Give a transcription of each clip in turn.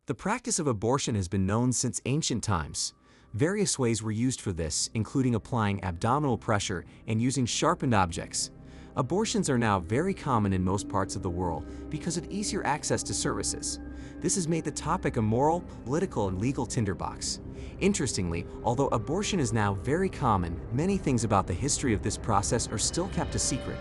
The practice of abortion has been known since ancient times. Various ways were used for this, including applying abdominal pressure and using sharpened objects. Abortions are now very common in most parts of the world because of easier access to services. This has made the topic a moral, political, and legal tinderbox. Interestingly, although abortion is now very common, many things about the history of this process are still kept a secret.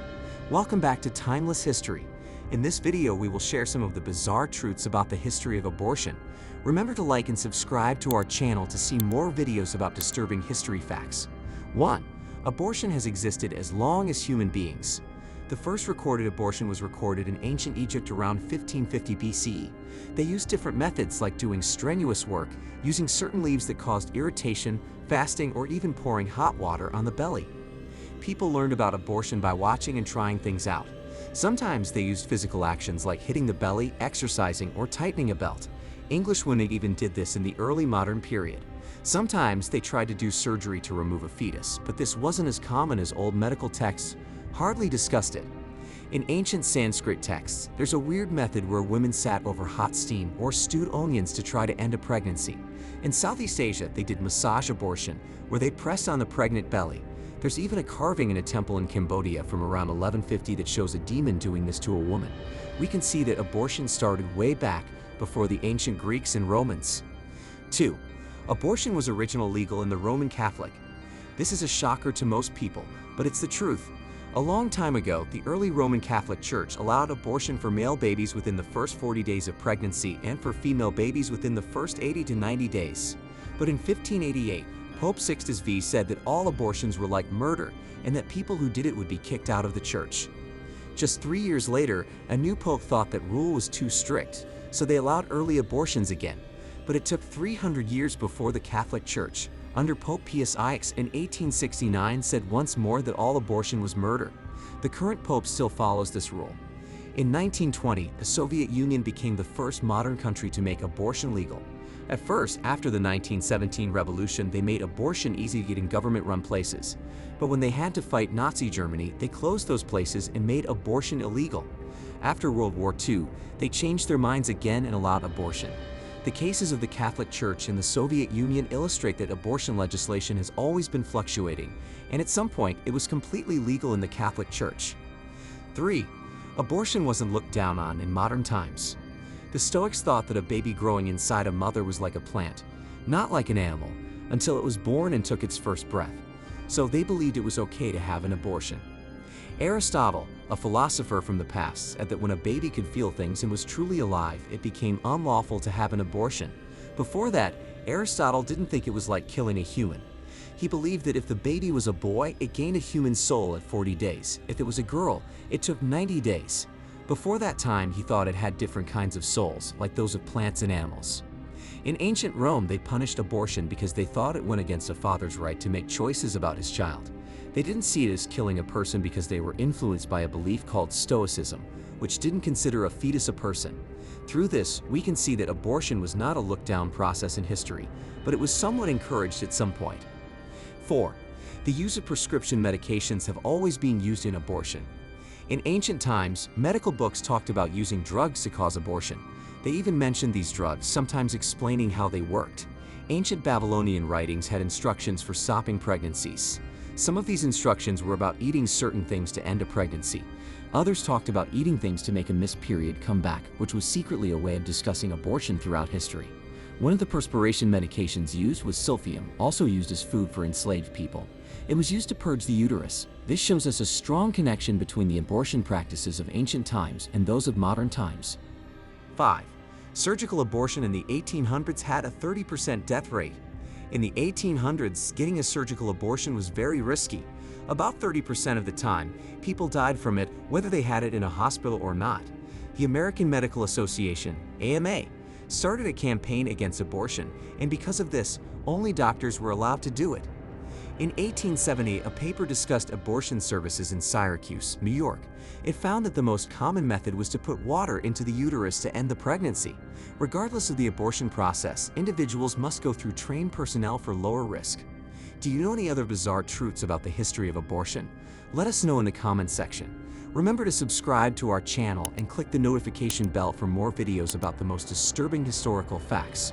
Welcome back to Timeless History. In this video, we will share some of the bizarre truths about the history of abortion. Remember to like and subscribe to our channel to see more videos about disturbing history facts. 1. Abortion has existed as long as human beings. The first recorded abortion was recorded in ancient Egypt around 1550 BCE. They used different methods like doing strenuous work, using certain leaves that caused irritation, fasting, or even pouring hot water on the belly. People learned about abortion by watching and trying things out. Sometimes they used physical actions like hitting the belly, exercising, or tightening a belt. English women even did this in the early modern period. Sometimes they tried to do surgery to remove a fetus, but this wasn't as common as old medical texts hardly discussed it. In ancient Sanskrit texts, there's a weird method where women sat over hot steam or stewed onions to try to end a pregnancy. In Southeast Asia, they did massage abortion, where they pressed on the pregnant belly. There's even a carving in a temple in Cambodia from around 1150 that shows a demon doing this to a woman. We can see that abortion started way back before the ancient Greeks and Romans. 2. Abortion was originally legal in the Roman Catholic. This is a shocker to most people, but it's the truth. A long time ago, the early Roman Catholic Church allowed abortion for male babies within the first 40 days of pregnancy and for female babies within the first 80 to 90 days. But in 1588, Pope Sixtus V said that all abortions were like murder and that people who did it would be kicked out of the church. Just 3 years later, a new pope thought that rule was too strict, so they allowed early abortions again. But it took 300 years before the Catholic Church, under Pope Pius IX in 1869, said once more that all abortion was murder. The current pope still follows this rule. In 1920, the Soviet Union became the first modern country to make abortion legal. At first, after the 1917 revolution, they made abortion easy to get in government-run places. But when they had to fight Nazi Germany, they closed those places and made abortion illegal. After World War II, they changed their minds again and allowed abortion. The cases of the Catholic Church and the Soviet Union illustrate that abortion legislation has always been fluctuating, and at some point it was completely legal in the Catholic Church. 3. Abortion wasn't looked down on in modern times. The Stoics thought that a baby growing inside a mother was like a plant, not like an animal, until it was born and took its first breath. So they believed it was okay to have an abortion. Aristotle, a philosopher from the past, said that when a baby could feel things and was truly alive, it became unlawful to have an abortion. Before that, Aristotle didn't think it was like killing a human. He believed that if the baby was a boy, it gained a human soul at 40 days. If it was a girl, it took 90 days. Before that time, he thought it had different kinds of souls, like those of plants and animals. In ancient Rome, they punished abortion because they thought it went against a father's right to make choices about his child. They didn't see it as killing a person because they were influenced by a belief called Stoicism, which didn't consider a fetus a person. Through this, we can see that abortion was not a looked-down process in history, but it was somewhat encouraged at some point. 4. The use of prescription medications have always been used in abortion. In ancient times, medical books talked about using drugs to cause abortion. They even mentioned these drugs, sometimes explaining how they worked. Ancient Babylonian writings had instructions for stopping pregnancies. Some of these instructions were about eating certain things to end a pregnancy. Others talked about eating things to make a missed period come back, which was secretly a way of discussing abortion throughout history. One of the perspiration medications used was silphium, also used as food for enslaved people. It was used to purge the uterus. This shows us a strong connection between the abortion practices of ancient times and those of modern times. 5. Surgical abortion in the 1800s had a 30% death rate. In the 1800s, getting a surgical abortion was very risky. About 30% of the time, people died from it, whether they had it in a hospital or not. The American Medical Association, AMA, started a campaign against abortion, and because of this, only doctors were allowed to do it. In 1870, a paper discussed abortion services in Syracuse, New York. It found that the most common method was to put water into the uterus to end the pregnancy. Regardless of the abortion process, individuals must go through trained personnel for lower risk. Do you know any other bizarre truths about the history of abortion? Let us know in the comments section. Remember to subscribe to our channel and click the notification bell for more videos about the most disturbing historical facts.